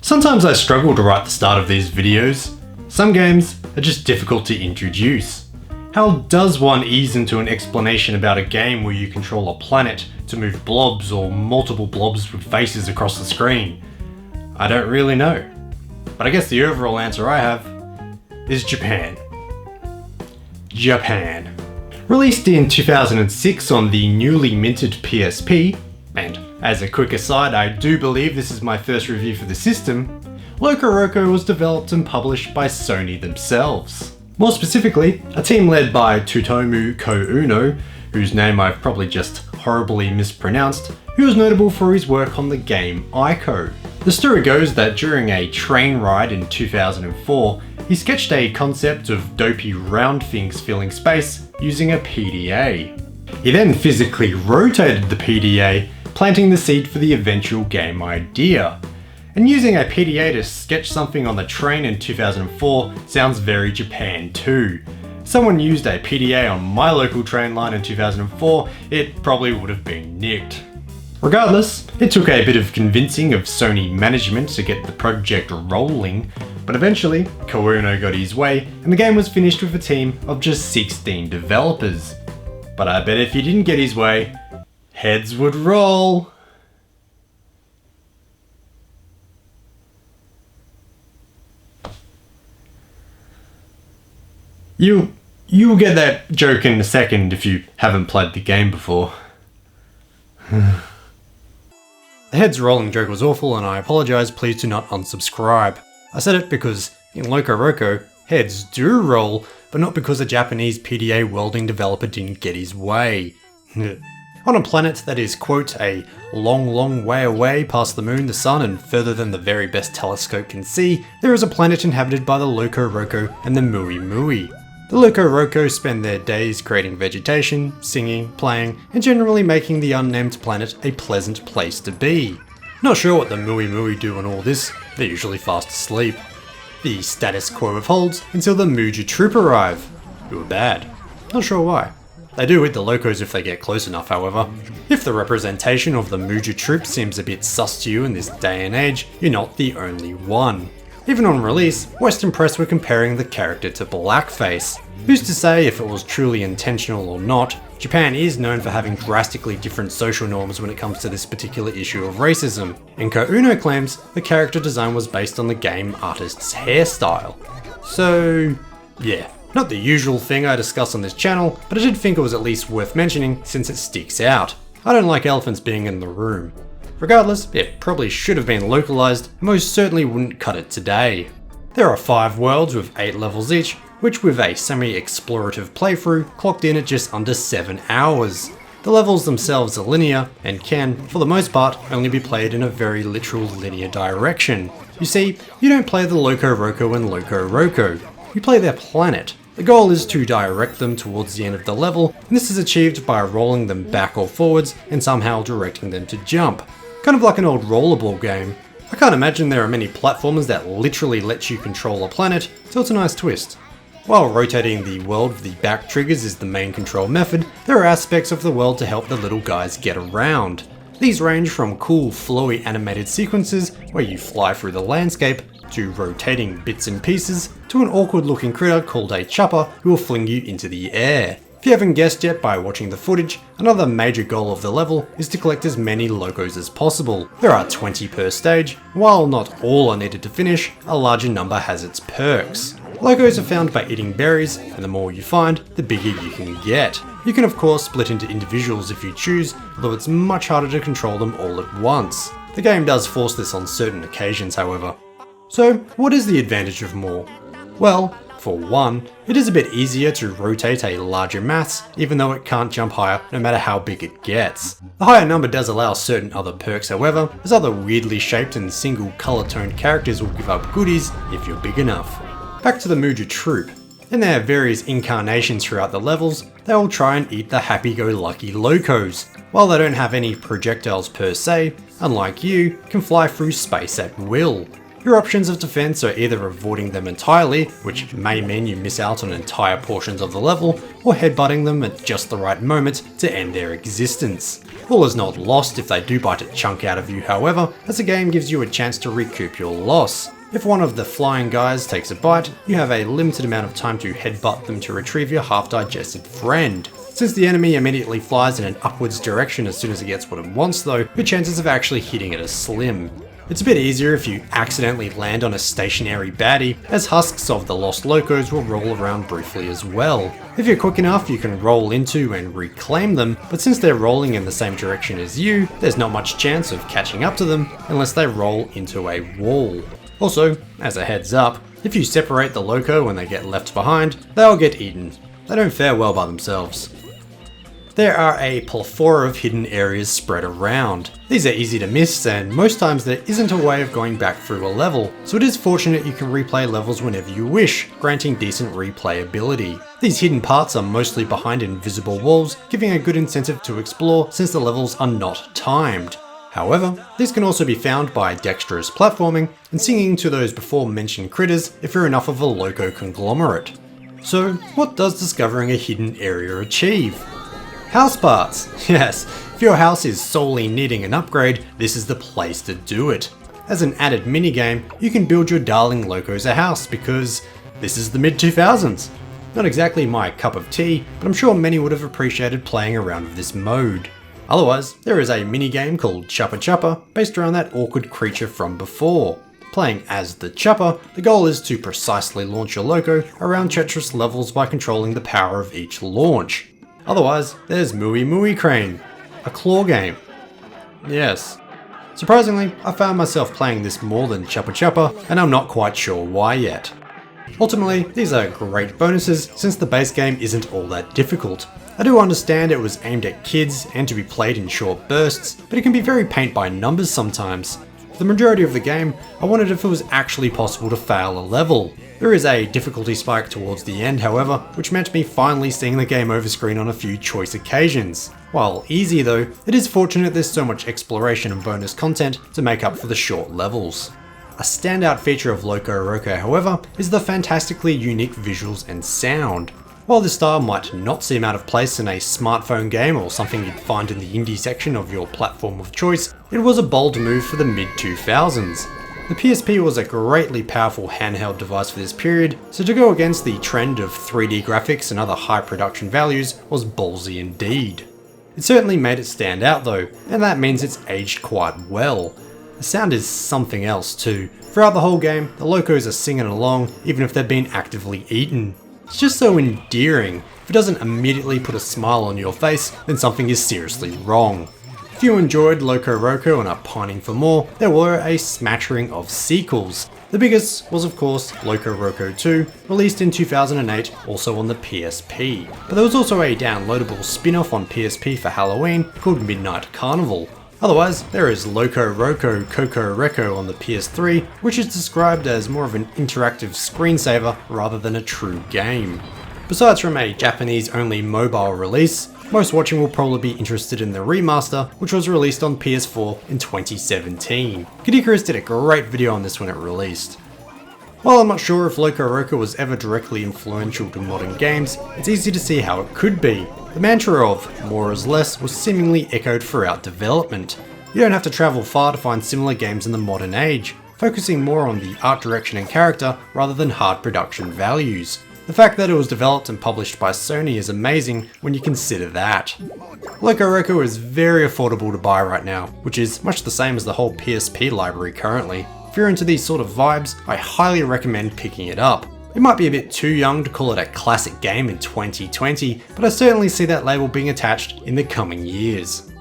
Sometimes I struggle to write the start of these videos. Some games are just difficult to introduce. How does one ease into an explanation about a game where you control a planet to move blobs or multiple blobs with faces across the screen? I don't really know. But I guess the overall answer I have is Japan. Japan. Released in 2006 on the newly minted PSP, and as a quick aside, I do believe this is my first review for the system, LocoRoco was developed and published by Sony themselves. More specifically, a team led by Tsutomu Ko-Uno, whose name I've probably just horribly mispronounced, who was notable for his work on the game Ico. The story goes that during a train ride in 2004, he sketched a concept of dopey round things filling space using a PDA. He then physically rotated the PDA, planting the seed for the eventual game idea. And using a PDA to sketch something on the train in 2004 sounds very Japan too. Someone used a PDA on my local train line in 2004, it probably would have been nicked. Regardless, it took a bit of convincing of Sony management to get the project rolling, but eventually, Ko-Uno got his way and the game was finished with a team of just 16 developers. But I bet if he didn't get his way, heads would roll. You'll get that joke in a second if you haven't played the game before. The heads rolling joke was awful and I apologise, please do not unsubscribe. I said it because in LocoRoco, heads do roll, but not because a Japanese PDA welding developer didn't get his way. On a planet that is, quote, a long way away past the moon, the sun, and further than the very best telescope can see, there is a planet inhabited by the LocoRoco and the Mui. The LocoRoco spend their days creating vegetation, singing, playing, and generally making the unnamed planet a pleasant place to be. Not sure what the Mui do on all this, they're usually fast asleep. The status quo holds until the Muja troop arrive, who are bad. Not sure why. They do hit the locos if they get close enough, however. If the representation of the Muja troop seems a bit sus to you in this day and age, you're not the only one. Even on release, Western press were comparing the character to blackface. Who's to say if it was truly intentional or not? Japan is known for having drastically different social norms when it comes to this particular issue of racism, and Ko-Uno claims the character design was based on the game artist's hairstyle. So, yeah. Not the usual thing I discuss on this channel, but I did think it was at least worth mentioning since it sticks out. I don't like elephants being in the room. Regardless, it probably should have been localized, and most certainly wouldn't cut it today. There are 5 worlds with 8 levels each, which with a semi-explorative playthrough clocked in at just under 7 hours. The levels themselves are linear, and can, for the most part, only be played in a very literal linear direction. You see, you don't play the LocoRoco and LocoRoco, you play their planet. The goal is to direct them towards the end of the level, and this is achieved by rolling them back or forwards and somehow directing them to jump. Kind of like an old rollerball game. I can't imagine there are many platformers that literally let you control a planet, so it's a nice twist. While rotating the world with the back triggers is the main control method, there are aspects of the world to help the little guys get around. These range from cool flowy animated sequences where you fly through the landscape, to rotating bits and pieces, to an awkward looking critter called a chopper who will fling you into the air. If you haven't guessed yet by watching the footage, another major goal of the level is to collect as many locos as possible. There are 20 per stage, while not all are needed to finish, a larger number has its perks. Locos are found by eating berries, and the more you find, the bigger you can get. You can of course split into individuals if you choose, although it's much harder to control them all at once. The game does force this on certain occasions, however. So, what is the advantage of more? Well, for one, it is a bit easier to rotate a larger mass, even though it can't jump higher no matter how big it gets. The higher number does allow certain other perks, however, as other weirdly shaped and single colour toned characters will give up goodies if you're big enough. Back to the Muja troop. In their various incarnations throughout the levels, they all try and eat the happy-go-lucky locos. While they don't have any projectiles per se, unlike you, can fly through space at will. Your options of defense are either avoiding them entirely, which may mean you miss out on entire portions of the level, or headbutting them at just the right moment to end their existence. All is not lost if they do bite a chunk out of you, however, as the game gives you a chance to recoup your loss. If one of the flying guys takes a bite, you have a limited amount of time to headbutt them to retrieve your half-digested friend. Since the enemy immediately flies in an upwards direction as soon as it gets what it wants though, your chances of actually hitting it are slim. It's a bit easier if you accidentally land on a stationary baddie, as husks of the lost locos will roll around briefly as well. If you're quick enough, you can roll into and reclaim them, but since they're rolling in the same direction as you, there's not much chance of catching up to them unless they roll into a wall. Also, as a heads up, if you separate the loco when they get left behind, they'll get eaten. They don't fare well by themselves. There are a plethora of hidden areas spread around. These are easy to miss, and most times there isn't a way of going back through a level, so it is fortunate you can replay levels whenever you wish, granting decent replayability. These hidden parts are mostly behind invisible walls, giving a good incentive to explore since the levels are not timed. However, these can also be found by dexterous platforming and singing to those before mentioned critters if you're enough of a loco conglomerate. So, what does discovering a hidden area achieve? House parts! Yes, if your house is solely needing an upgrade, this is the place to do it. As an added minigame, you can build your darling locos a house because this is the mid-2000s. Not exactly my cup of tea, but I'm sure many would have appreciated playing around with this mode. Otherwise, there is a minigame called Chopper Chopper based around that awkward creature from before. Playing as the Chopper, the goal is to precisely launch your loco around treacherous levels by controlling the power of each launch. Otherwise, there's Mooey Mooey Crane, a claw game. Yes. Surprisingly, I found myself playing this more than Chopper Chopper, and I'm not quite sure why yet. Ultimately, these are great bonuses since the base game isn't all that difficult. I do understand it was aimed at kids and to be played in short bursts, but it can be very paint by numbers sometimes. For the majority of the game, I wondered if it was actually possible to fail a level. There is a difficulty spike towards the end, however, which meant me finally seeing the game over screen on a few choice occasions. While easy though, it is fortunate there's so much exploration and bonus content to make up for the short levels. A standout feature of LocoRoco, however, is the fantastically unique visuals and sound. While this style might not seem out of place in a smartphone game or something you'd find in the indie section of your platform of choice, it was a bold move for the mid-2000s. The PSP was a greatly powerful handheld device for this period, so to go against the trend of 3D graphics and other high production values was ballsy indeed. It certainly made it stand out though, and that means it's aged quite well. The sound is something else too. Throughout the whole game, the locos are singing along even if they've been actively eaten. It's just so endearing. If it doesn't immediately put a smile on your face, then something is seriously wrong. If you enjoyed LocoRoco and are pining for more, there were a smattering of sequels. The biggest was of course LocoRoco 2, released in 2008, also on the PSP. But there was also a downloadable spin-off on PSP for Halloween called Midnight Carnival. Otherwise, there is LocoRoco CocoReco on the PS3, which is described as more of an interactive screensaver rather than a true game. Besides from a Japanese-only mobile release, most watching will probably be interested in the remaster, which was released on PS4 in 2017. Kid Icarus did a great video on this when it released. While I'm not sure if LocoRoco was ever directly influential to modern games, it's easy to see how it could be. The mantra of more is less was seemingly echoed throughout development. You don't have to travel far to find similar games in the modern age, focusing more on the art direction and character rather than hard production values. The fact that it was developed and published by Sony is amazing when you consider that. LocoRoco is very affordable to buy right now, which is much the same as the whole PSP library currently. If you're into these sort of vibes, I highly recommend picking it up. It might be a bit too young to call it a classic game in 2020, but I certainly see that label being attached in the coming years.